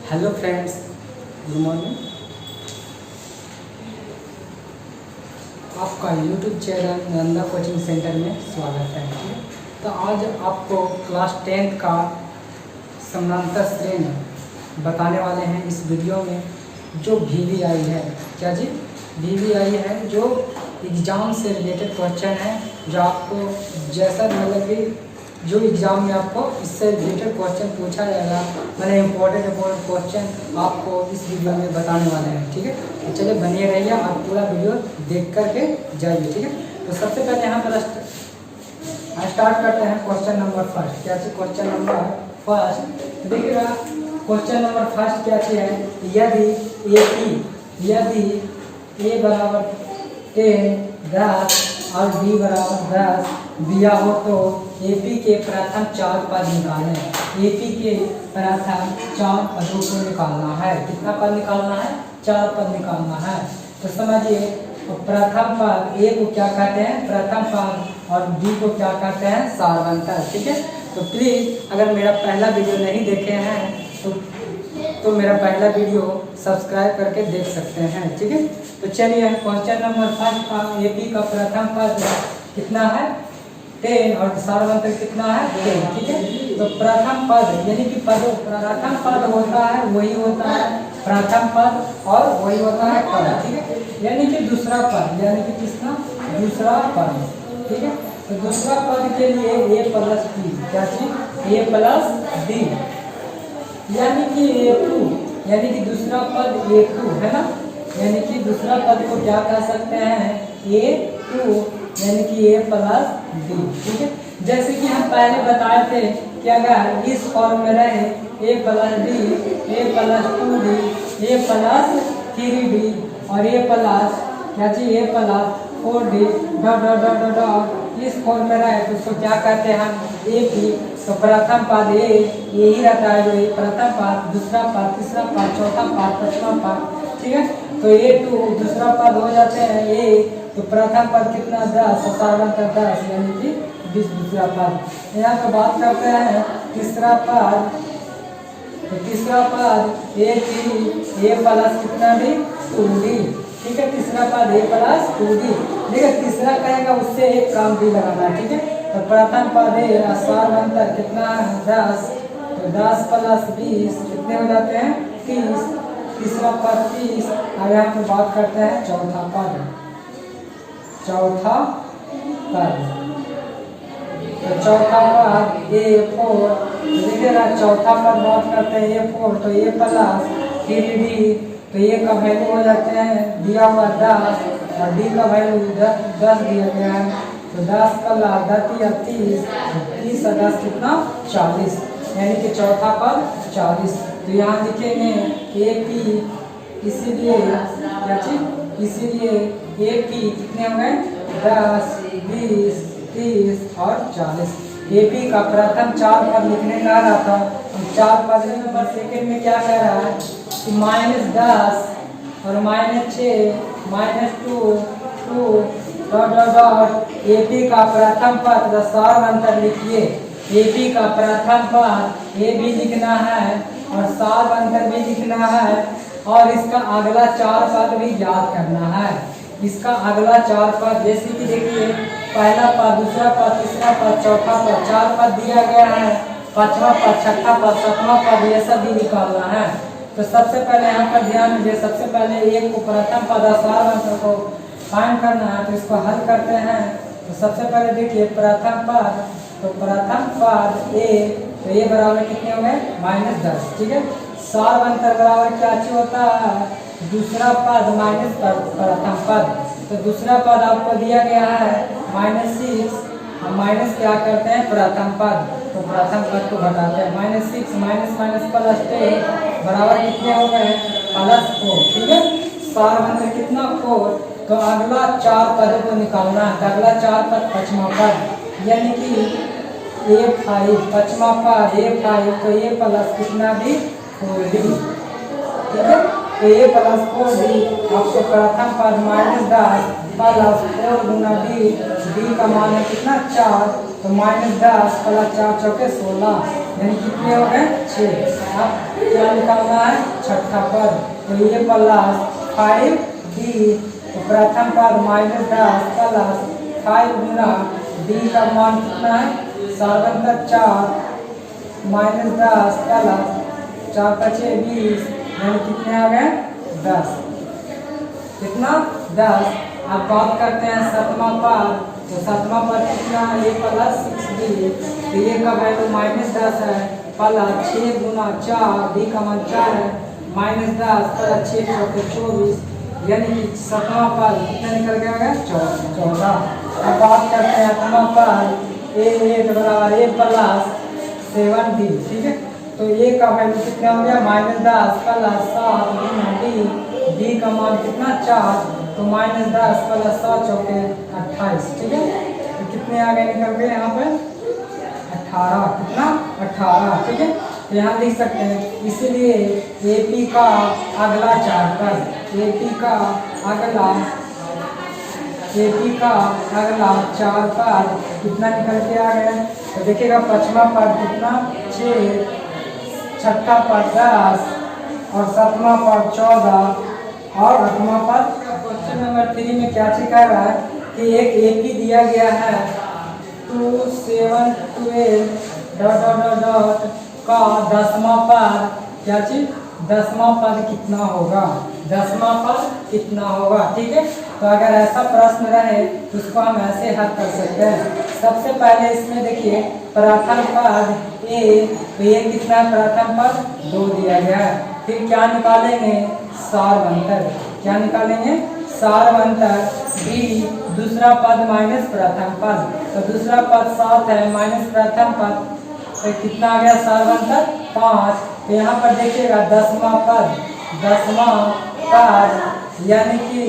Hello friends, good morning. आपका YouTube channel Nanda coaching centre में स्वागत है। तो आज आपको क्लास 10th का समानांतर श्रेणी बताने वाले हैं। इस वीडियो में जो VVI है, क्या जी VVI है, जो एग्ज़ाम से रिलेटेड क्वेश्चन है, जो आपको जैसा मतलब कि जो एग्ज़ाम में आपको इससे रिलेटेड क्वेश्चन पूछा जाएगा, मैंने इम्पोर्टेंट क्वेश्चन आपको इस वीडियो में बताने वाले हैं। ठीक है, तो चलिए बनिए रहिए, आप पूरा वीडियो देख करके जाइए। ठीक है, तो सबसे पहले यहाँ पर स्टार्ट करते हैं क्वेश्चन नंबर फर्स्ट। क्या चीज़ क्वेश्चन नंबर फर्स्ट देखिएगा। क्वेश्चन नंबर फर्स्ट क्या चीज़ है, यदि A बराबर 10 और B बराबर 10 दिया हो तो AP के प्रथम 4 पद निकालें। AP के प्रथम 4 पदों को निकालना है। कितना पद निकालना है? 4 पद निकालना है। तो समझिए, प्रथम पद A को क्या कहते हैं? प्रथम पद। और B को क्या कहते हैं? सारवंतर। ठीक है, तो प्लीज़ अगर मेरा पहला वीडियो नहीं देखे हैं तो मेरा पहला वीडियो सब्सक्राइब करके देख सकते हैं। ठीक है, तो चलिए क्वेश्चन नंबर फर्स्ट का AP का प्रथम पद कितना है? 10 और सारवंतर कितना है? 10। ठीक है, तो प्रथम पद यानी कि प्रथम पद होता है वही होता है प्रथम पद और वही होता है पद। ठीक है, यानी कि दूसरा पद, यानी कि किसका? दूसरा पद। ठीक है, तो दूसरा पद के लिए A प्लस B, क्या चीज? A प्लस B, यानी कि A2, यानी कि दूसरा पद A2 है ना, यानी कि दूसरा पद को क्या कह सकते हैं? A2, यानी कि A प्लस B। ठीक है, जैसे कि हम पहले बताए थे कि अगर इस फॉर्म में रहे A plus D, A plus 2D, A plus 3D और A प्लस क्या चीज? A प्लस 4D डॉट इस फॉर्म में रहे तो उसको क्या कहते हैं हम? AP। तो प्रथम पद A यही रहता है, जो ये प्रथम पद, दूसरा पद, तीसरा पद, चौथा पद, पांचवा पद। ठीक है, तो A2 दूसरा पद हो जाते हैं A, तो प्रथम पद कितना? 10, सारवंतर 10, यानी कि 20 दूसरा पद। यहाँ पे बात करते हैं तीसरा पद। तो तीसरा पद A प्लस कितना भी? 2D। ठीक है, तीसरा पद A प्लस 2D। देखिए तीसरा कहेगा उससे एक काम भी लगाना है। ठीक है, तो प्रथम पद A सारवंतर कितना है? 10, तो 10 प्लस 20 कितने हो जाते हैं? 30। तीसरा पद 30। अब यहाँ पे बात करते हैं चौथा पद। चौथा पद, तो चौथा पद A4। देखिएगा चौथा पद बात करते हैं A4, तो A प्लस 3D, तो A का वैल्यू हो जाते हैं दिया हुआ 10 और D का वैल्यू 10 दिया गया है, तो 10 प्लस 10 या 30, 30 और 10 कितना? 40, यानी कि चौथा पद 40। तो यहाँ लिखेंगे AP, इसीलिए क्या चीज? इसीलिए AP कितने हो गए? 10, 20, 30 और 40। AP का प्रथम 4 पद लिखने का रहा था, 4 पद नंबर सेकेंड में क्या कह रहा है कि -10 और -6 -2 डॉट AP का प्रथम पद सारवंतर लिखिए। AP का प्रथम पद A भी लिखना है और सारवंतर भी लिखना है, और इसका अगला 4 पद भी याद करना है। इसका अगला 4 पद जैसे कि देखिए, पहला पद, दूसरा पद, तीसरा पद, चौथा पद, 4 पद दिया गया है, पांचवा पद, छठा पद, सातवां पद, ये सब भी निकालना है। तो सबसे पहले यहाँ पर ध्यान दीजिए, सबसे पहले एक को प्रथम पद और सारवंतर को फाइंड करना है, तो इसको हल करते हैं। तो सबसे पहले देखिए प्रथम पद, तो प्रथम पद A, तो ये बराबर कितने हो गए? -10। ठीक है, सारवंतर बराबर क्या चीज होता है? दूसरा पद माइनस प्रथम पद। तो दूसरा पद आपको दिया गया है -6, हम माइनस क्या करते हैं? प्रथम पद, तो प्रथम पद को घटाते हैं। -6 माइनस प्लस 10 बराबर कितने हो गए? +4। ठीक है, सारवंतर कितना? 4। तो अगला 4 पद को निकालना है। अगला 4 पद पांचवा पद, यानी कि A5, पांचवा पद A5, तो A प्लस कितना भी 4D। ठीक है, तो ए प्लस 4d आपको प्रथम पद -10 प्लस 4 गुना डी, डी का मान है कितना 4, तो -10 प्लस 4 चौके 16, यानी कितने हो गए 6। अब क्या निकालना है छठा पद, तो ये प्लस 5d, तो प्रथम पद -10 प्लस 5 गुना डी का मान कितना है 7 4 -10 प्लस 4 5 20, यानी कितने आ गए 10, कितना 10। अब बात करते हैं सातवां पद, तो सातवां पद कितना है ए प्लस 6d, तो ये का वैल्यू -10 है प्लस 6 गुना 4, डी का मान 4 है, -10 प्लस 6 चौके 24, यानी कि सातवां पद कितना निकल के आ गया 14। अब बात करते हैं आठवां पद ए बराबर ए प्लस 7d, ठीक है, तो ए का वैल्यू कितना हो गया -10 प्लस 7 गुना डी, डी का मान कितना 4, तो -10 प्लस 7 चौके 28, ठीक है, तो कितने आ गए निकल गए यहाँ पे 18, कितना 18, ठीक है, तो यहाँ लिख सकते हैं। इसलिए एपी का अगला 4 पद, एपी का अगला 4 पद कितना निकल के आ गया, तो देखिएगा पांचवा पद कितना 6, छठा पद 10 और सातवां पद 14 और आठवां पद। क्वेश्चन नंबर 3 में क्या चीज कह रहा है कि एक एपी दिया गया है 2 7 12 डॉट डॉट डॉट डॉट का 10वां पद, क्या चीज 10वां पद कितना होगा, 10वां पद कितना होगा, ठीक है। तो अगर ऐसा प्रश्न रहे तो उसको हम ऐसे हल कर सकते हैं। सबसे पहले इसमें देखिए प्रथम पद ए, तो ये कितना प्रथम पद 2 दिया गया है, फिर क्या निकालेंगे सारवंतर, क्या निकालेंगे सारवंतर, बी दूसरा पद माइनस प्रथम पद, तो दूसरा पद 7 है माइनस प्रथम पद, तो कितना आ गया सारवंतर 5। तो यहाँ पर देखिएगा 10वां पद, 10वां पद यानी कि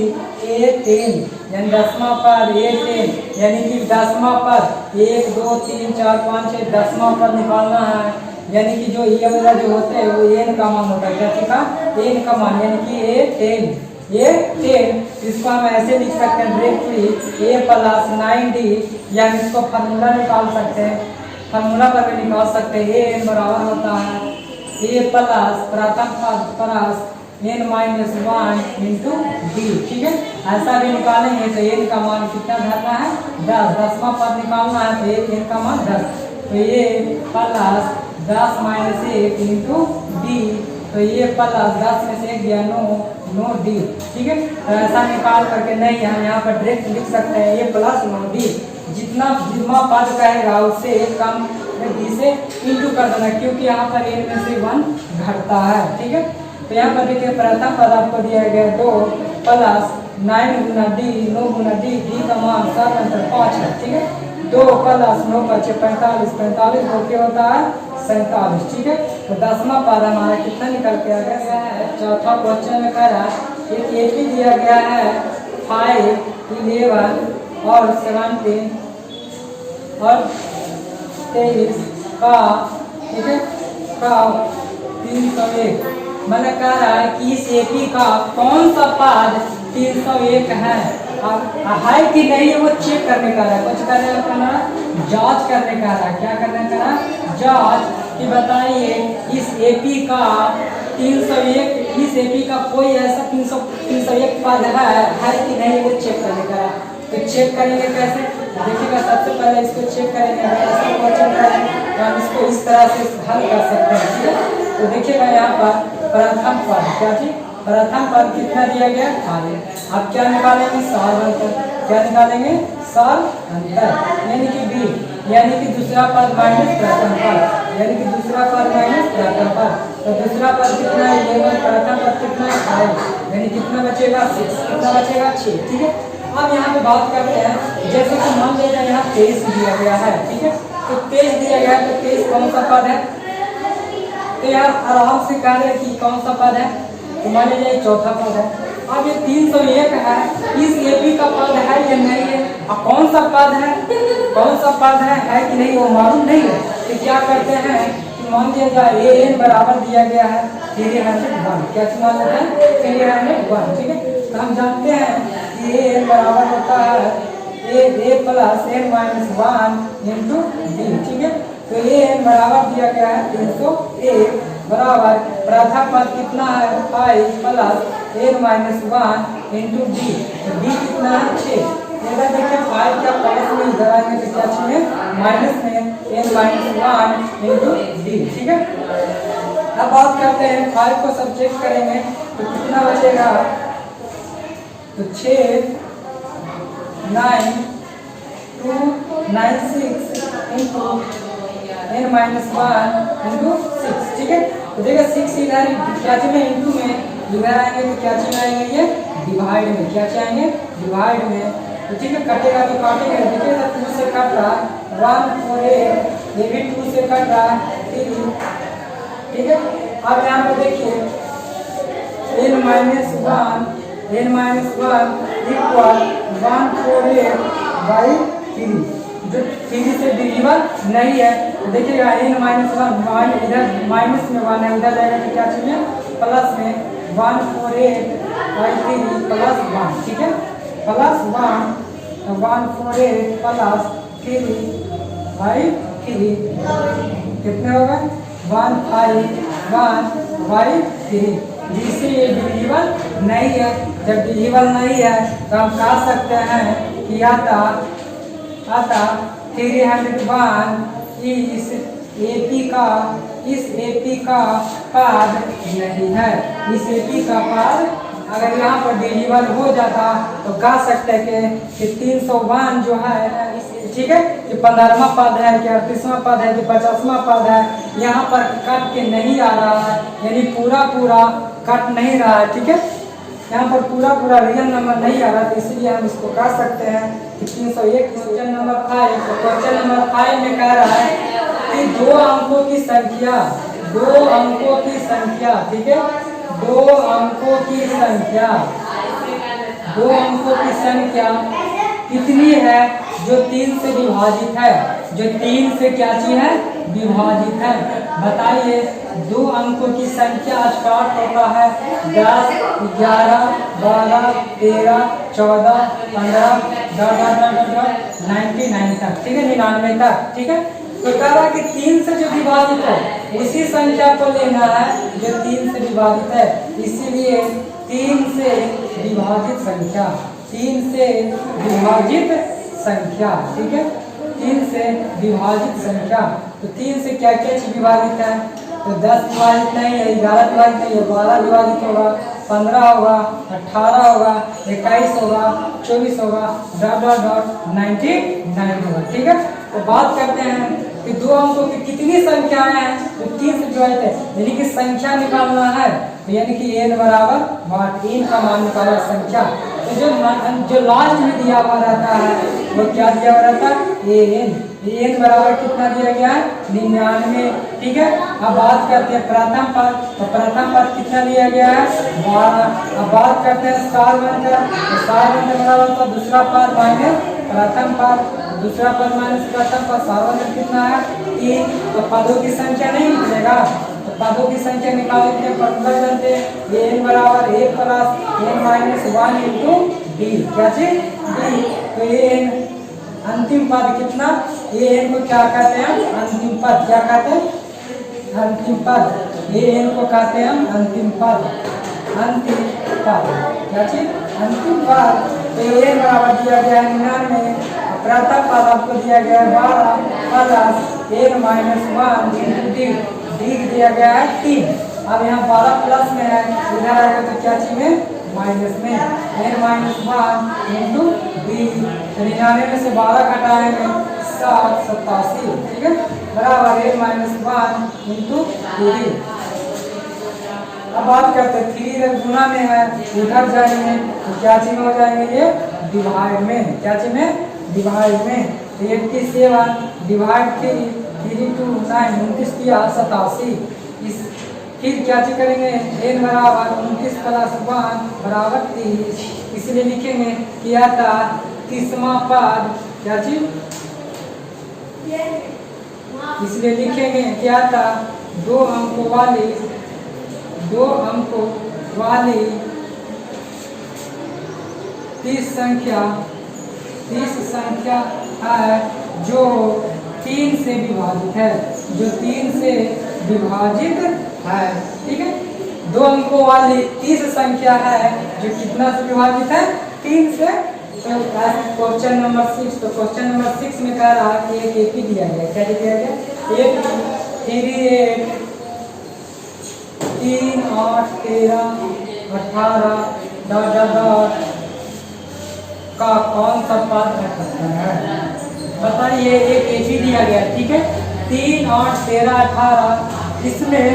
A10, यानी 10वां पद A10, यानी कि 10वां पद 1 2 3 4 5 6 10वां पद निकालना है, यानी कि जो ये वाला जो होते हैं वो n का मान होता है, क्या चीज का n का मान, यानी कि A10, इसको हम ऐसे लिख सकते हैं डायरेक्टली A प्लस 9d, यानी इसको फार्मूला निकाल सकते हैं, फार्मूला पर भी निकाल सकते हैं। an बराबर होता है A प्लस प्रथम पद plus n minus 1 into D, ठीक है, ऐसा भी निकालेंगे तो n का मान कितना धरना है 10, 10वां पद निकालना है तो n का मान 10, तो ये प्लस 10 माइनस 1 इंटू डी, तो ये प्लस 10 में से 1 गया 9 डी, ठीक है, तो ऐसा निकाल करके नहीं हम यहाँ पर डायरेक्ट लिख सकते हैं ये प्लस 9 डी, जितना पद कहेगा उससे एक कम डी से इंटू कर देना, क्योंकि यहाँ पर n में से 1 घटता है, ठीक है। तो यहाँ पर देखिए प्रथम पद आपको दिया गया 2 प्लस 9 गुना डी, 9 गुना डी, डी का मान 7 है, ठीक है, 2 प्लस 9 5 45, 45 हो के होता है 47, ठीक है। तो 10वां पद हमारा कितना निकल के आ गया है। चौथा क्वेश्चन में कह रहा है एक एपी दिया गया है 5 11 और 17 और 23 का, ठीक है, का 301, मैंने कह रहा है कि इस एपी का कौन सा पद 301 है कि नहीं, वो चेक करने का है, कुछ करने का जांच करने का है, क्या करने का है जांच, कि बताइए इस एपी का 301, इस एपी का कोई ऐसा 301 पद है कि नहीं, वो चेक करने का है। तो चेक करेंगे कैसे, देखिएगा सबसे पहले इसको चेक करेंगे, ऐसा क्वेश्चन करेंगे तो हम इसको इस तरह से हल कर सकते हैं, ठीक है। तो देखिएगा यहाँ पर प्रथम पद, क्या चीज प्रथम पद कितना दिया गया 5, अब क्या निकालेंगे सारवंतर, क्या निकालेंगे सारवंतर, यानी कि बी, यानी कि दूसरा पद माइनस प्रथम पद, यानी कि दूसरा पद माइनस प्रथम पद, तो दूसरा पद कितना है 11, प्रथम पद कितना है 5, यानी कितना बचेगा 6, कितना बचेगा 6, ठीक है। अब यहाँ पे बात करते हैं, जैसे कि मान लीजिए यहाँ 23 दिया गया है, ठीक है, तो 23 दिया गया है, तो 23 कौन सा पद है, तो यार आराम से कह रहे कि कौन सा पद है, तो मान लीजिए चौथा पद है। अब ये 301 है, इस एपी का पद है या नहीं है, अब कौन सा पद है, कौन सा पद है कि नहीं वो मालूम नहीं है, तो क्या करते हैं कि मान लिया जाए an बराबर दिया गया है 301। क्या चीज मान लेते हैं? 301। ठीक है, तो हम जानते हैं कि ए बराबर होता है A plus n minus 1 into D. ठीक है, तो ए बराबर दिया गया है 301 बराबर प्रथम पद कितना है 5 plus n minus 1 into D. तो डी कितना है 6। इधर देखिए 5 क्या प्लस में, इधर आएंगे तो क्या चीज में माइनस में n माइनस 1 इंटू डी। ठीक है, अब बात करते हैं 5 को सब्ट्रैक्ट करेंगे तो कितना बचेगा, तो 6 9 2 9 6 इंटू n माइनस 1 इंटू 6। ठीक है, तो देखिए 6 इधर क्या चीज में इंटू में, इधर आएंगे तो क्या चीज आएंगे ये डिवाइड में। क्या चाहेंगे? डिवाइड में। तो ठीक है, कटेगा तो काटेंगे। देखिए 2 से कट रहा है 1 4 8, ये भी 2 से कट रहा है 3। ठीक है, अब यहाँ पे देखिए n माइनस 1 इक्वल 148/3, जो 3 से डिविजिबल नहीं है। तो देखिएगा n माइनस 1 इधर माइनस में 1 है, इधर जाएगा तो क्या चीज है प्लस में 148/3 प्लस 1। ठीक है, प्लस 1 148 प्लस 3/3 कितने होगा 151/3। जिससे ये डिविजिबल नहीं है। जब डिविजिबल नहीं है तो हम कह सकते हैं कि अतः 301 इस एपी का पद नहीं है। इस एपी का पद अगर यहाँ पर डिविजिबल हो जाता तो कह सकते हैं कि 301 जो है, ठीक है, कि 15वां पद है कि 38वां पद है कि 50वां पद है, यहाँ पर कट के नहीं आ रहा है, यानी पूरा कट नहीं रहा है। ठीक है, यहाँ पर पूरा रियल नंबर नहीं आ रहा, तो इसलिए हम इसको कह सकते हैं कि 301। क्वेश्चन नंबर 5, तो क्वेश्चन नंबर 5 में कह रहा है कि 2 अंकों की संख्या, ठीक है, 2 अंकों की संख्या कितनी है जो 3 से विभाजित है, जो 3 से क्या चीज है विभाजित है। बताइए 2 अंकों की संख्या स्टार्ट होता है 10 11 12 13 14 15 99 तक। ठीक है, 99 तक। ठीक है, तो कह रहा कि 3 से जो विभाजित है उसी संख्या को लेना है जो 3 से विभाजित है। इसीलिए 3 से विभाजित संख्या, 3 से विभाजित संख्या। ठीक है, 3 से विभाजित संख्या। तो 3 से क्या क्या चीज विभाजित है, तो 10 विभाजित नहीं है, 11 विभाजित नहीं है, 12 विभाजित होगा, 15 होगा, 18 होगा, 21 होगा, 24 होगा, 99 होगा। ठीक है, तो बात करते हैं कि 2 अंकों की कितनी संख्याएं हैं जो 3 से विभाजित है, यानी कि संख्या निकालना है। तो यानी कि n बराबर 3 का मान निकाला संख्या। तो जो लास्ट में दिया हुआ रहता है वो क्या दिया हुआ रहता है an बराबर कितना दिया गया है 99। ठीक है, अब बात करते हैं प्रथम पद, तो प्रथम पद कितना दिया गया है 12। अब बात करते हैं सार बनकर, तो सार बनकर बराबर होता दूसरा पद माइनस प्रथम पद, दूसरा पद माइनस प्रथम पद, सार बनकर कितना है 3। तो पदों की संख्या नहीं निकलेगा, तो पदों की संख्या निकालने के लिए फॉर्मूला जानते हैं n बराबर 1 plus n minus 1 into D. क्या चीज डी। तो n अंतिम पद कितना, n को क्या कहते हैं अंतिम पद, क्या कहते हैं अंतिम पद, n को कहते हैं अंतिम पद, क्या चीज अंतिम पद। तो n बराबर दिया गया है 99, प्रथम पद आपको दिया गया है 12 plus n minus 1 into D, D दिया गया है 3। अब यहाँ 12 प्लस में है, इधर आएगा तो क्या चीज में माइनस में n माइनस 1 इंटू डी। 99 में से 12 घटाएंगे 7 87। ठीक है, बराबर n माइनस 1 इंटू डी। अब बात करते हैं 3 इधर गुना में है, उधर जाएंगे तो क्या चीज हो जाएंगे ये डिवाइड में। क्या चीज में डिवाइड में। तो 87 डिवाइड 3 2 9 29 किया 87। इस फिर क्या चीज करेंगे n बराबर 29 प्लस 1 बराबर 30। इसलिए लिखेंगे कि आता 30वां पद, क्या चीज, इसलिए लिखेंगे कि आता 2 अंकों वाली 2 अंकों वाली 30 संख्या है जो 3 से विभाजित है, जो 3 से विभाजित है। ठीक है, 2 अंकों वाली 30 संख्या है जो कितना से विभाजित है, 3 से। तो क्वेश्चन नंबर 6, तो क्वेश्चन नंबर 6 में कह रहा है कि एक एपी दिया गया, क्या दिया गया, एक 3, 8, 13, 18 का कौन सा पद 78 है। बताइए, एक एपी दिया गया, ठीक है, 3, 8, 13, 18, इसमें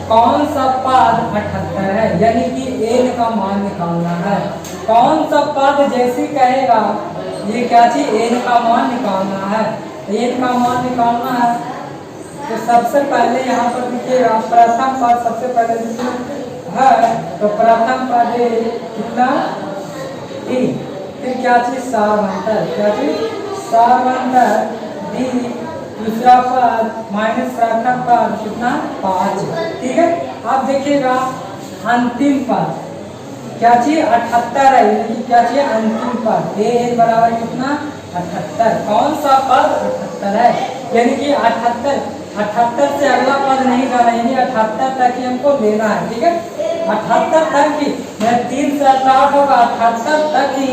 कौन सा पद 78 है, यानी कि n का मान निकालना है। कौन सा पद जैसे कहेगा, ये क्या चीज, n का मान निकालना है, n का मान निकालना है। तो सबसे पहले यहाँ पर देखिएगा, प्रथम पद सबसे पहले है, तो प्रथम पद कितना, 3, फिर क्या चीज, सार बनता है, क्या चीज, सार बनता है डी, दूसरा पद माइनस प्रथम पद कितना, 5। ठीक है, अब देखिएगा अंतिम पद क्या चाहिए, 78 है, यानी कि क्या चाहिए, अंतिम पद a बराबर कितना, 78। कौन सा पद 78 है, यानी कि 78 से अगला पद नहीं जाना, यानी 78 तक ही हमको लेना है। ठीक है, 78 तक ही, 3 से 8 होगा, 78 तक ही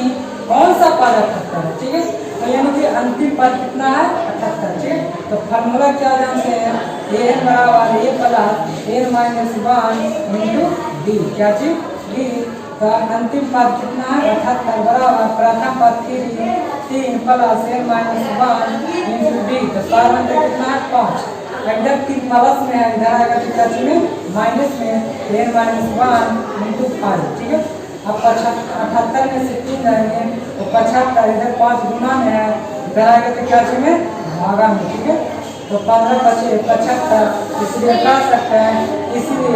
कौन सा पद 78 है। ठीक है, तो यानी कि अंतिम पद कितना है, 78। ठीक है, तो फार्मूला क्या जानते हैं, an बराबर a plus n minus 1 into D, क्या चीज, डी। तो अंतिम पद कितना है, 78 बराबर प्रथम पद 3 plus n minus 1 into D, तो सार बनता कितना है, 5। इधर 3 प्लस में है, इधर आएगा तो क्या चीज में, माइनस में n माइनस 1 इंटू 5। ठीक है, अब 78 में से 3 जाएंगे तो 75, इधर 5 गुना में है, इधर आएगा तो क्या चीज में, भागा में। ठीक है, तो 15 बचे 75, इसलिए कह सकते हैं, इसलिए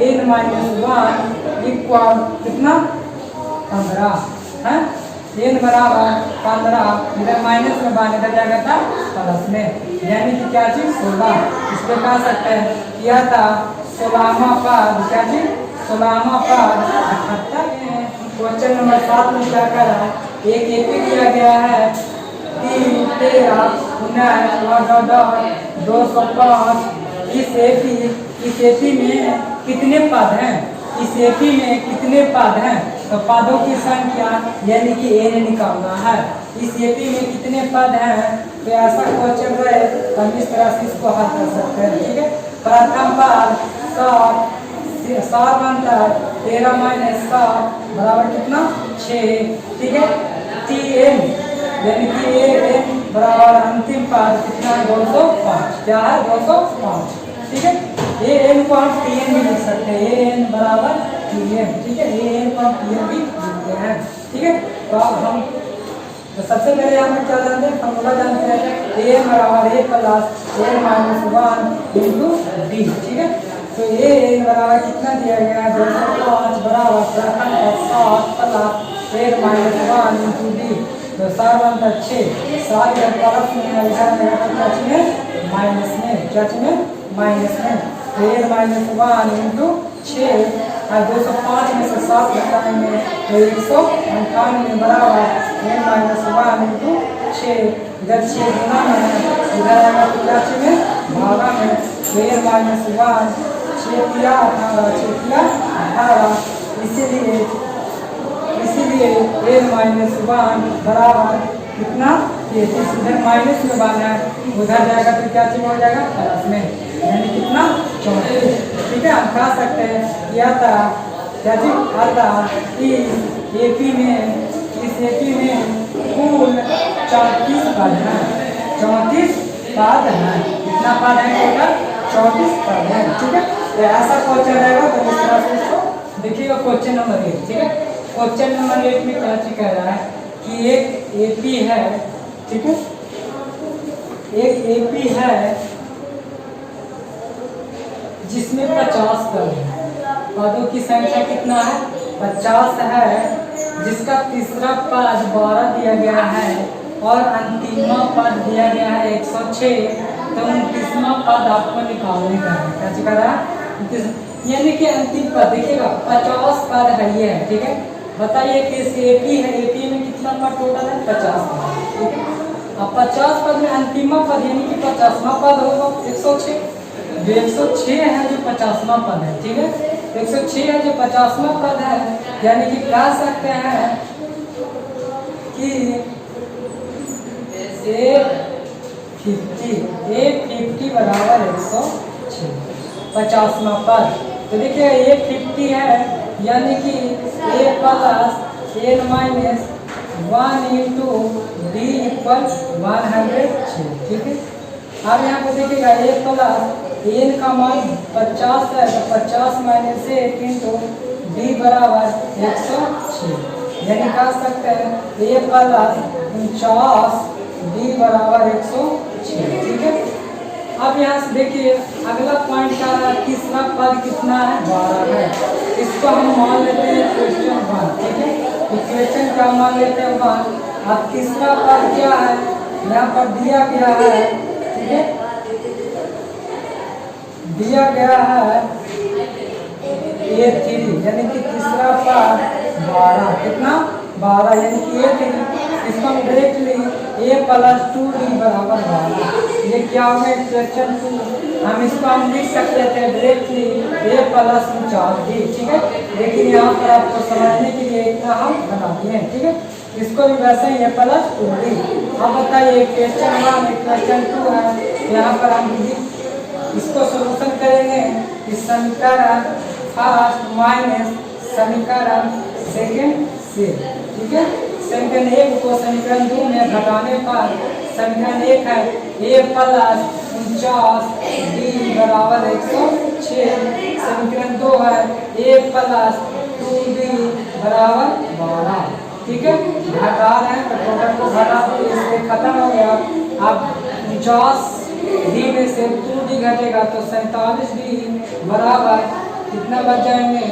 n माइनस 1 इक्वल कितना, 15 है, n बराबर 15, इधर माइनस में 1 इधर जाएगा था प्लस में, यानी कि क्या चीज, 16। इसको कह सकते हैं किया था 16वां पद, क्या चीज, 16वां पद 78 है। क्वेश्चन नंबर 7 में क्या कर रहा है, एक एपी दिया गया है 3, 13, 19, 205। इस एपी में कितने पद हैं, इस एपी में कितने पद हैं, तो पदों की संख्या यानी कि n निकालना है। इस एपी में कितने पद हैं, तो ऐसा क्वेश्चन रहे तो हम इस तरह से इसको हल कर सकते हैं। ठीक है, प्रथम पद 7 बनता है 13 माइनस 7 बराबर कितना, 6। ठीक है, Tn यानी कि an बराबर अंतिम पद कितना है, 205। क्या है, 205। ठीक है, an को हम Tn भी लिख सकते हैं, an बराबर Tn। ठीक है, an को हम Tn भी लिखते हैं। ठीक है, तो अब हम तो सबसे पहले यहाँ पे क्या जानते हैं, फॉर्मूला जानते हैं, an बराबर a plus n minus 1 into D. ठीक है, तो an बराबर कितना दिया गया है, 205 बराबर प्रथम पद 7 plus n minus 1 into D, तो सार बनता 6। 7 इधर प्लस में है, इधर में माइनस में, क्या में, माइनस में, तो n माइनस 1 इंटू 6, और 205 में से 7 घटाएंगे तो 198 बराबर n माइनस 1 इंटू 6, इधर 6 गुना में है, इधर आएगा तो क्या में, भागा में, तो n माइनस 1 6 तिया 18, 6 तिया 18, इसीलिए n माइनस 1 बराबर कितना, 33। इधर माइनस में बाना है, उधर जाएगा तो क्या चीज हो जाएगा, प्लस में, यानी कितना, 34। ठीक है, हम कह सकते हैं यह था क्या चीज आता, इस एपी में कुल 34 पद हैं, 34 पद हैं। कितना पद है टोटल, 34 पद है। ठीक है, तो ऐसा क्वेश्चन रहेगा तो इस तरह से इसको देखिएगा। क्वेश्चन नंबर 1, ठीक है, क्वेश्चन नंबर 1 में क्या चीज कह रहा है कि एक एपी है, ठीक है, एक एपी है जिसमें 50 पद है, पदों की संख्या कितना है, 50 है, जिसका तीसरा पद 12 दिया गया है और अंतिमा पद दिया गया है 106। तो 29वां पद आपको निकालने का है, क्या चीज कर रहा है, यानी कि अंतिम पद देखिएगा 50 पद है ये है, ठीक है। बताइए कि एपी है, एपी में कितना पद टोटल है 50 पद, ठीक है। अब 50 पद में अंतिम पद यानी कि 50वां पद होगा 106, जो 106 है जो 50वां पद है, ठीक है। 106 है जो 50वां पद है, यानी कि कह सकते हैं कि A50 बराबर 106 50वां पद। तो देखिए 150 है यानी कि A plus n minus 1 into D equal 106, ठीक है। अब यहाँ पे देखिएगा A प्लस n का मान 50 है तो 50 माइनस 1 इंटू डी बराबर 106, यानी कह सकते हैं A प्लस 49 डी बराबर 106, ठीक है। अब यहाँ से देखिए अगला पॉइंट क्या है, तीसरा पद कितना है 12 है। इसको हम मान लेते हैं क्वेश्चन 1, ठीक है। इक्वेशन क्या मान लेते हैं 1। अब तीसरा पद क्या है यहाँ पर दिया गया है, ठीक है, दिया गया है A3 यानी कि तीसरा पद 12, कितना 12 यानी कि A3। इसको हम डायरेक्टली A प्लस 2D बराबर 12, ये क्या होगा इक्वेशन 2। हम इसको हम लिख सकते थे डायरेक्टली A प्लस 4D, ठीक है। लेकिन यहाँ पर आपको समझने के लिए इतना हम बना दिए हैं, ठीक है। इसको भी वैसे ही A प्लस 2D। अब बताइए इक्वेशन 1 इक्वेशन 2 है, यहाँ पर हम इसको सोल्यूशन करेंगे इस समीकरण फर्स्ट माइनस समीकरण सेकेंड से, ठीक है। समीकरण 1 को समीकरण 2 में घटाने पर समीकरण 1 है A प्लस 49 D बराबर 106, समीकरण 2 है A प्लस 2D बराबर 12, ठीक है। घटा रहे हैं तो टोटल को घटा दिए, इससे खत्म हो गया। अब 49 D में से 2D घटेगा तो 47D बराबर कितना बच जाएंगे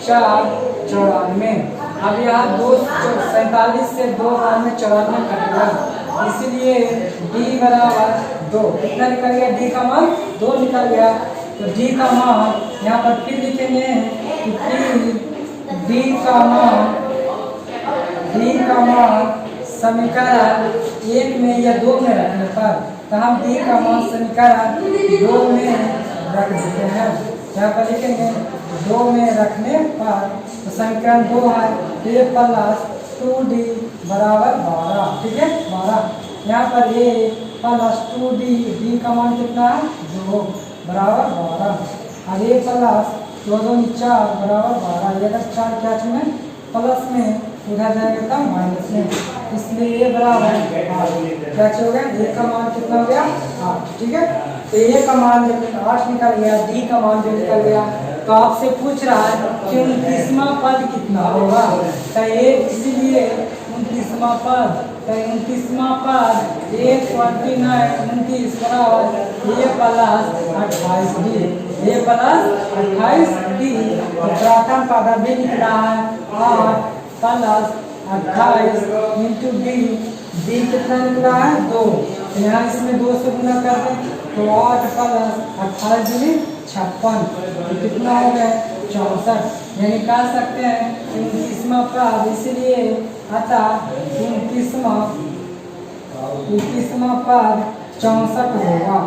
494। अब यहाँ 47 से 2 में 94 कटेगा, इसीलिए D बराबर 2 कितना निकल गया, D का मान 2 निकल गया। तो D का मान यहाँ पर फिर लिखेंगे कि D का मान समीकरण 1 में या 2 में रखने पर, तो हम D का मान समीकरण 2 में रख देते हैं। यहाँ पर लिखेंगे 2 में रखने पर तो समीकरण 2 है A प्लस 2D बराबर 12, ठीक है 12। यहाँ पर A प्लस 2D, D का मान कितना है 2 बराबर 12, और A प्लस 2 2 4 बराबर 12। ये अगर 4 क्या में प्लस में उधर जाएगा तो माइनस में, इसलिए A बराबर 8। क्या हो गया A का मान कितना हो गया 8, ठीक है। तो A का मान जब 8 निकल गया, D का मान जो निकल गया, तो आपसे पूछ रहा है कि 29वां पद कितना होगा, तो ये इसीलिए 29वां पद, तो 29वां पद 129 बराबर A plus 28D, A plus 28D। तो प्रथम पद अभी लिख रहा है 8 प्लस 28 इंटू D कितना निकल रहा है 2, तो यहाँ इसमें 2 से गुना कर दें तो 8 प्लस 28 दूनी 56, तो कितना हो गया 64। यानी कह सकते हैं 29वां पद, इसलिए अतः 29वां पद 64 होगा।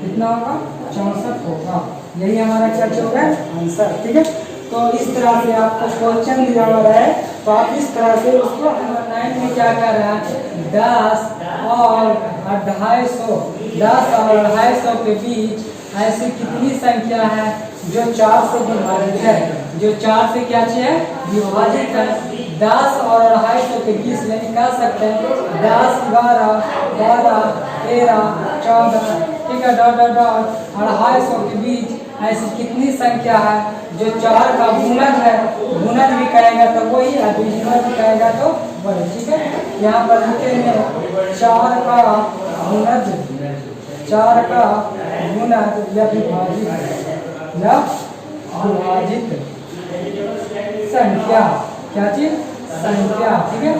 कितना होगा 64 होगा, यही हमारा क्या होगा आंसर, ठीक है। तो इस तरह से आपको क्वेश्चन दिया हुआ है, तो आप इस तरह से उसको नंबर 9 में क्या कर रहा है 10 और 250 के बीच ऐसी कितनी संख्या है जो 4 से विभाजित है, जो 4 से क्या है विभाजित है। 10 और 250 के बीच यानी कह सकते हैं 10 11 12 13 14, ठीक है, डॉट डॉट डॉट 250 के बीच ऐसी कितनी संख्या है जो 4 का गुणन है, गुणन भी करेगा तो वही, अभिन्न भी करेगा तो वही, ठीक है। यहाँ पर लिखेंगे 4 का गुणज या विभाजित संख्या, क्या चीज संख्या, ठीक है।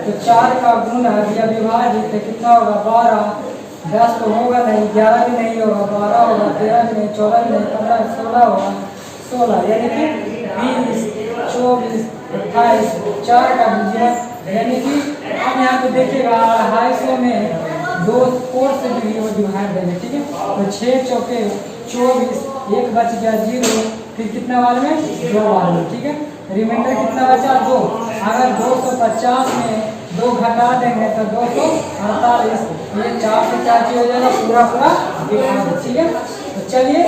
तो 4 का गुणज या विभाजित कितना होगा 12, 10 तो होगा नहीं, 11 भी नहीं होगा, 12 होगा, 13 भी नहीं, 14 भी नहीं, 15 16 होगा, 16 यानी कि 20, 24, 28, 4 का डिवीजन यानी कि हम यहाँ पे देखिएगा 250 में 2 4 से डिवाइड देंगे, ठीक है। तो 6 चौके 24, एक बच गया 0, फिर कितना वाले में 2 वाले में, ठीक है। रिमाइंडर कितना बचा 2। अगर 250 में 2 घटा देंगे तो 248, ये 4 से 4 हो जाएगा पूरा ठीक है। तो चलिए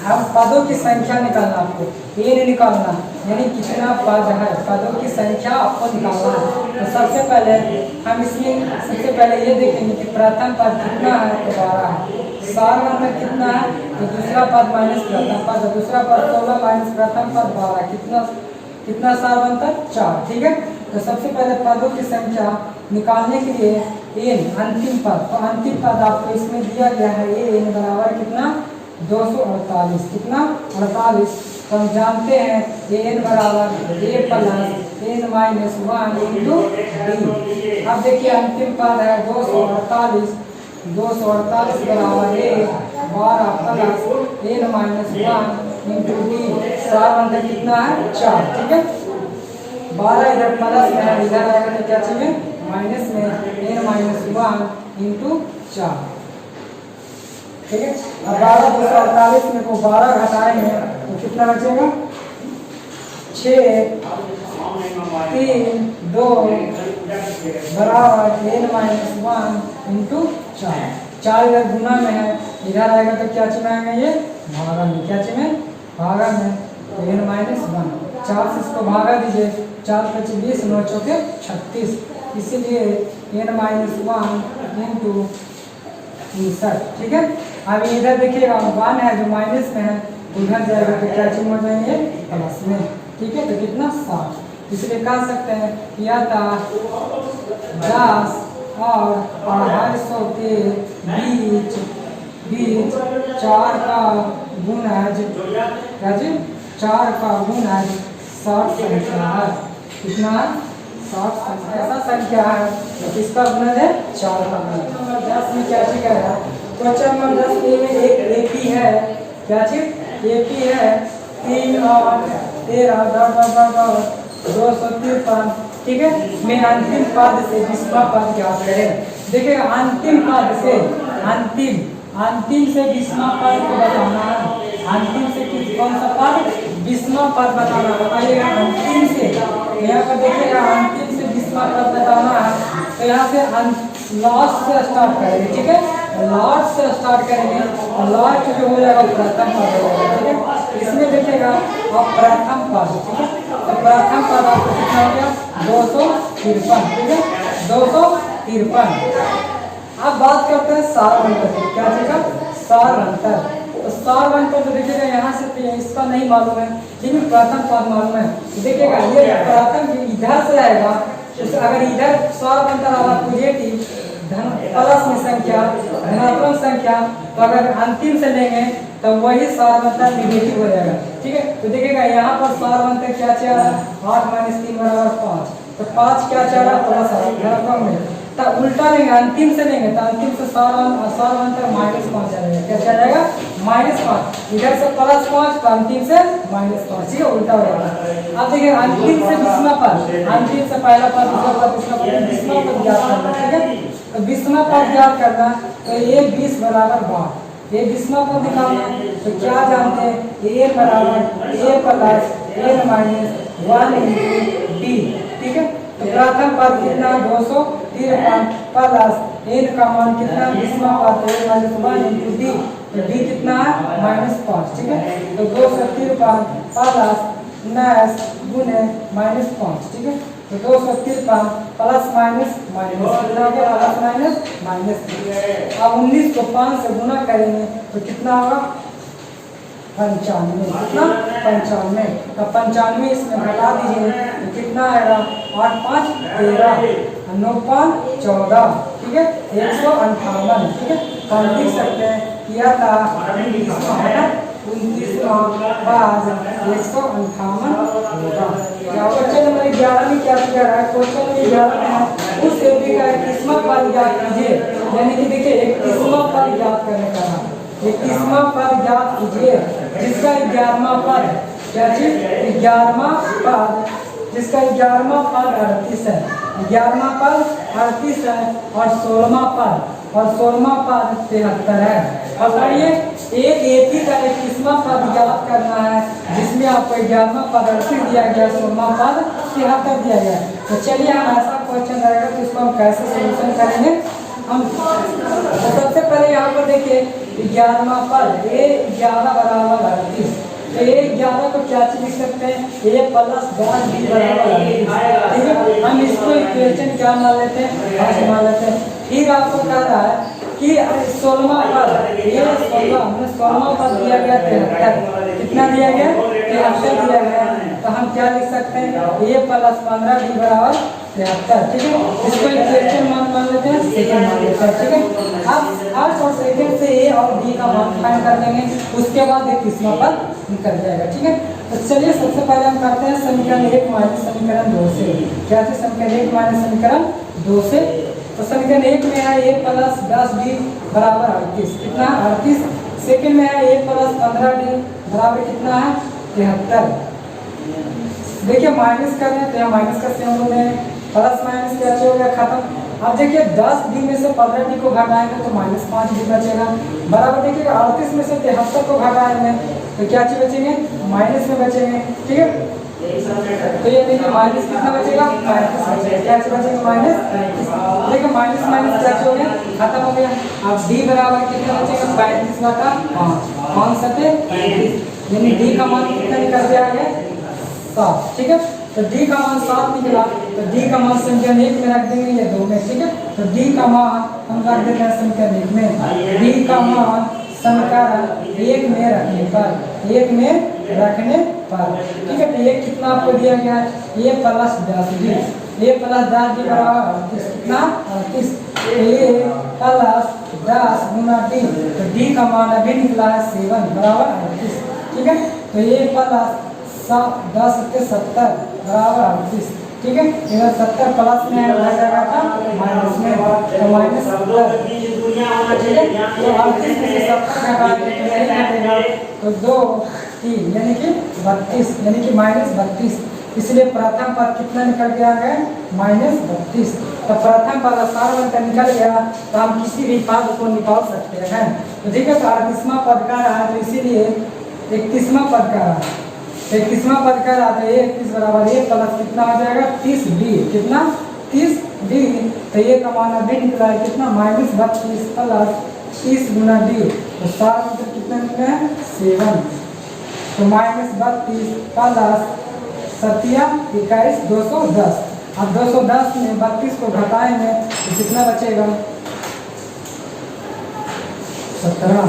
हम पदों की संख्या निकालना, आपको ये नहीं निकालना यानी कितना पद है, पदों की संख्या आपको निकालना है। तो सबसे पहले हम इसमें सबसे पहले ये देखेंगे कि प्रथम पद कितना है, तो 12 है। सार में कितना है, तो दूसरा पद माइनस प्रथम पद, दूसरा पद 16 माइनस प्रथम पद 12, कितना सार बनता है 4, ठीक है। तो सबसे पहले पदों की संख्या निकालने के लिए n अंतिम पद, तो अंतिम पद आपको इसमें दिया गया है n बराबर कितना 248, कितना 48। तो हम जानते हैं n बराबर a plus n minus 1 into D. अब देखिए अंतिम पद है 248, 248 बराबर a 12 plus n minus 1 into D. सार अंतर कितना है 4, ठीक है। 12 इधर प्लस में है, इधर आएगा तो क्या चाहिए माइनस में n माइनस 1 इंटू 4, ठीक है। अब 12 248 में को 12 घटाएंगे तो कितना बचेगा 6 3 2 बराबर n माइनस 1 इंटू 4। 4 इधर गुना में है, इधर आएगा तो क्या चिन्ह ये भागा में, क्या चिन्ह भागा में, तो n माइनस 1। 4 से इसको भागा दीजिए, 4 5 20 9 चौके 36, इसीलिए n माइनस 1 इंटू 59, ठीक है। अब इधर देखिएगा 1 है जो माइनस में है, उधर जाएगा तो क्या चिन्ह हो जाएंगे प्लस में, ठीक है। तो कितना 7, इसलिए कह सकते हैं यह था 10 और 250 के बीच 4 का गुणज, क्या जी 4 का गुणज 60 संख्या है, कितना 60 ऐसा संख्या है तो इसका गुणज है 4 का गुणज। नंबर 10 में क्या चीज है, क्वेश्चन नंबर 10 में एक एपी है, क्या चीज एपी है 3 और 13 253, ठीक है। मैं अंतिम पद से 20वां पद ज्ञात करें। देखिए अंतिम पद से अंतिम से 20वां पद को बताना है, अंतिम से कौन सा पद 20वां पद बताना है। बताइएगा अंतिम से, यहाँ पर देखिएगा अंतिम से 20वां पद बताना है, तो यहाँ से लास्ट से स्टार्ट करेंगे, ठीक है। लास्ट से स्टार्ट करेंगे और लास्ट जो हो जाएगा प्रथम पद हो जाएगा, ठीक है। इसमें देखिएगा आप प्रथम पद, ठीक है। तो प्रथम पद आपको कितना हो गया 253, ठीक है 253। अब बात करते हैं सार अंतर की, क्या चीज़ सार अंतर। तो सार अंतर तो देखिएगा यहाँ से तो इसका नहीं मालूम है, लेकिन प्रथम पद मालूम है। देखिएगा ये प्रथम इधर से आएगा, अगर इधर सार अंतर वाला पॉजिटिव प्लस में संख्या धनात्मक संख्या, तो अगर अंतिम से लेंगे तो वही सार अंतर निगेटिव हो जाएगा, ठीक है। तो देखिएगा यहाँ पर सार अंतर क्या चल रहा है 8 माइनस 3 बराबर 5, तो 5 क्या चल रहा है प्लस धनात्मक में, तो उल्टा लेंगे अंतिम से लेंगे तो अंतिम से सार अंतर -5 चलेगा, क्या चलेगा -5, इधर से +5 तो अंतिम से -5, ठीक है उल्टा हो जाएगा। अब देखिए अंतिम से 20वां पद, अंतिम से पहला पद दूसरा पद तीसरा पद 20वां पद ज्ञात करना, ठीक है। तो 20वां पद ज्ञात करना, तो ये 20 बराबर 12, ये 20वां पद निकालना, तो क्या जानते हैं a बराबर a plus n minus 1 into D, ठीक है। तो प्रथम पद कितना 253 प्लस n का मान कितना 20वां पद a माइनस 1 इंटू डी, तो डी कितना है -5, ठीक है। तो 253 प्लस 19 गुने -5, ठीक है। तो 253 प्लस माइनस कितना हो गया प्लस माइनस। अब 19 को 5 से गुना करेंगे तो कितना होगा 95, कितना 95। तो 95 इसमें घटा दीजिए तो कितना आएगा 8 5 13 9 5 14, ठीक है 158, ठीक है। तो हम लिख सकते हैं यह था 29वां बाद 158 होगा। क्वेश्चन नंबर 11 में क्या किया है, क्वेश्चन नंबर 11 में है उस एपी का 21वां पद ज्ञात कीजिए, यानी कि देखिए 21वां पद ज्ञात करने का है, 21वां पद ज्ञात कीजिए। जिसका 11वां पद क्या चीज 11वां पद, जिसका 11वां पद 38 है, 11वां पद 38 है और 16वां पद 73 है। बताइए एक एपी का 21वां पद याद करना है जिसमें आपको 11वां पद 38 दिया गया, 16वां पद 73 दिया गया। तो चलिए हम ऐसा क्वेश्चन रहेगा तो इसको हम कैसे सोल्यूशन करेंगे। हम तो सबसे पहले यहाँ पर देखिए 11वां पद ए 11 बराबर 38, तो ए 11 को क्या चीज लिख सकते हैं ए प्लस 10 बी बराबर 38, ठीक है। हम इसको इक्वेशन क्या मान लेते हैं फर्स्ट मान लेते हैं। फिर आपको कह रहा है कि 16वां पद ये 16वां पद दिया गया 73, कितना दिया गया 73 दिया गया, तो हम क्या लिख सकते हैं ए प्लस 15 बी बराबर 73, ठीक है। इसको इक्वेशन मान लेते हैं, सेकंड मान लेते हैं, ठीक है। अब फर्स्ट और सेकंड से ए और बी का मान फाइंड कर लेंगे, उसके बाद 21वां पद निकल जाएगा, ठीक है। तो चलिए सबसे पहले हम करते हैं समीकरण 1 माइनस समीकरण 2 से। क्या है समीकरण 1 माइनस समीकरण 2 से? तो समीकरण 1 में है ए प्लस 10 डी बराबर 38, कितना 38। सेकंड में है ए प्लस 15 डी बराबर कितना है 73। देखिए माइनस कर रहे हैं तो यहाँ माइनस का सिंबल है, प्लस माइनस क्या हो गया खत्म। अब देखिए 10 डी में से 15 डी को घटाएंगे तो -5 डी बचेगा, बराबर देखिए 38 में से 73 को घटाएंगे तो क्या चीज बचेंगे माइनस में बचेंगे, ठीक है। तो ये देखिए माइनस कितना बचेगा 35 बचेगा, क्या चीज बचेगा -35। देखिए माइनस माइनस क्या हो गया खत्म हो गया। अब डी बराबर कितना बचेगा 35/5 सते 35, यानी डी का मान कितना निकल गया 7, ठीक है। तो डी का मान 7 निकला, तो डी का मान समीकरण 1 में रख देंगे या 2 में, ठीक है। तो डी का मान हम रख देते हैं समीकरण 1 में, डी का मान समीकरण 1 में रखने पर, 1 में रखने पर, ठीक है। तो ये कितना आपको दिया गया है A plus 10 D, A plus 10 D बराबर 38, कितना 38, ए प्लस 10 गुना डी, तो डी का मान अभी निकला है 7 बराबर 38, ठीक है। तो ए प्लस 10 से 70 बराबर 38, ठीक है। इधर 70 प्लस में रह जाएगा था माइनस में, तो माइनस 70, ठीक है। तो 38 में से 70 घटाएंगे तो यही घटेगा, तो 2 3 यानी कि 32, यानी कि -32, इसलिए प्रथम पद कितना निकल गया है -32। तो प्रथम पद आसार बनकर निकल गया, तो हम किसी भी पद को निकाल सकते हैं। तो ठीक है, तो 38वां पद का रहा है, तो इसीलिए 31वां पद का रहा है, 31वां पद का रहा था 31 बराबर ए प्लस कितना हो जाएगा 30 डी, कितना 30 डी। तो ये का मान अभी निकला है कितना -32 प्लस 30 गुना डी, तो सारा मतलब कितना निकला है 7, तो -32 प्लस 21 210। अब 210 में 32 को घटाएंगे तो कितना बचेगा 17,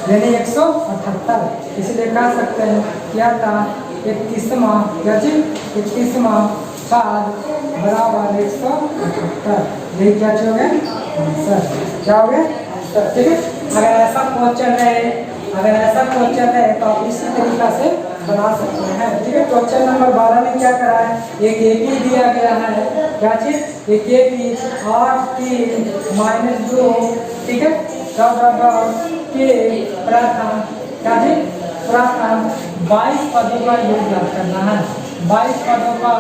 यानी 178। इसलिए कह सकते हैं क्या था 31वां क्या चीज 31वां पद बराबर 178, यही क्या हो गया आंसर, क्या हो गया आंसर, ठीक है। अगर ऐसा क्वेश्चन है तो आप इसी तरीका से बना सकते हैं, ठीक है। क्वेश्चन नंबर 12 में क्या करा है, एक एपी दिया गया है, क्या चीज एक एपी 8 3 -2, ठीक है, के प्रथम क्या चीज प्रथम 22 पदों का योग याद करना है, 22 पदों का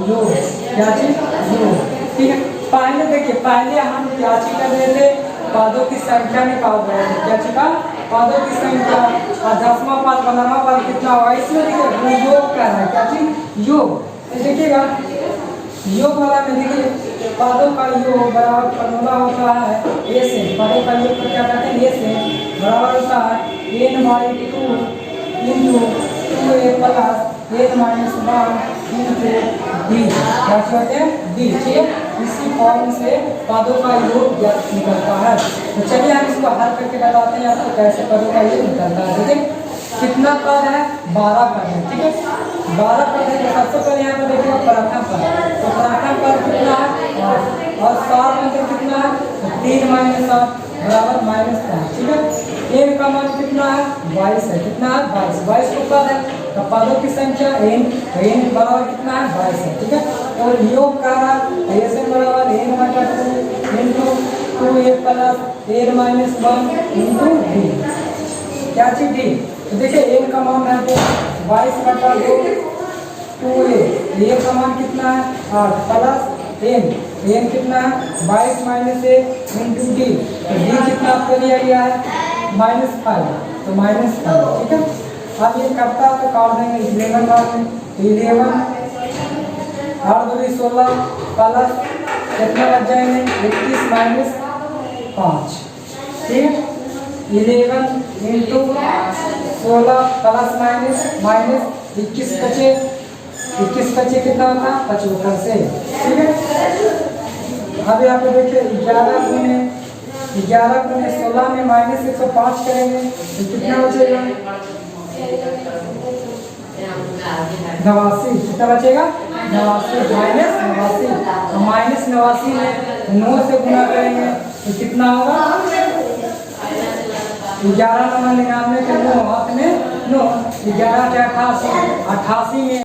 योग, क्या चीज योग, ठीक है। पहले देखिए पहले हम क्या चीज कर रहे थे पदों की संख्या निकाल रहे थे, क्या चीज पदों की संख्या, और 10वां पद 15वां पद कितना होगा इसमें देखिए योग कर रहा है, क्या चीज योग। तो देखिएगा योग वाला में देखिए पदों का योग बराबर फॉर्मूला होता है ए से, पदों का योग क्या कहते हैं ए से बराबर होता है n/2 into 2a plus n-1 into b, क्या कहते हैं b, ठीक है। इसी फॉर्म से पदों का योग निकलता है। तो चलिए हम इसको हल करके बताते हैं आपको कैसे पदों का योग निकलता है। देखिए कितना पद है 12 पद है, ठीक है, 12 पद है। तो सबसे पहले यहाँ पर देखिएगा प्रथम पद, तो प्रथम पद कितना है और 7 अंतर कितना है 3 - 7 बराबर -5, ठीक है। n का मान कितना है 22 है, कितना है 22 को पद है, तो पदों की संख्या n, तो n बराबर कितना है 22 है, ठीक है। और योग का ऐसे बराबर n/2 into 2a plus n-1 into d, क्या चीज डी, तो देखिए n का मान है 22/2 2a, a का मान कितना है 8 प्लस n कितना है 22 माइनस a इंटू d, तो d कितना आपको लिया गया है -5, तो -5, ठीक है। अब ये करता है तो काट देंगे 11 बार में, 11 8 दूनी 16 प्लस कितना बच जाएंगे 21 माइनस 5, ठीक। 11 इंटू 16 प्लस माइनस 21 बचे, 21 बचे कितना होता है 75 से, ठीक है। अब यहाँ पे देखिए 11 गुने 16 में माइनस 105 करेंगे तो कितना बचेगा 89, कितना बचेगा 89 माइनस 89 में 9 से गुना करेंगे तो कितना होगा 11 9 99 के 9 हाथ में 9, 11 88 में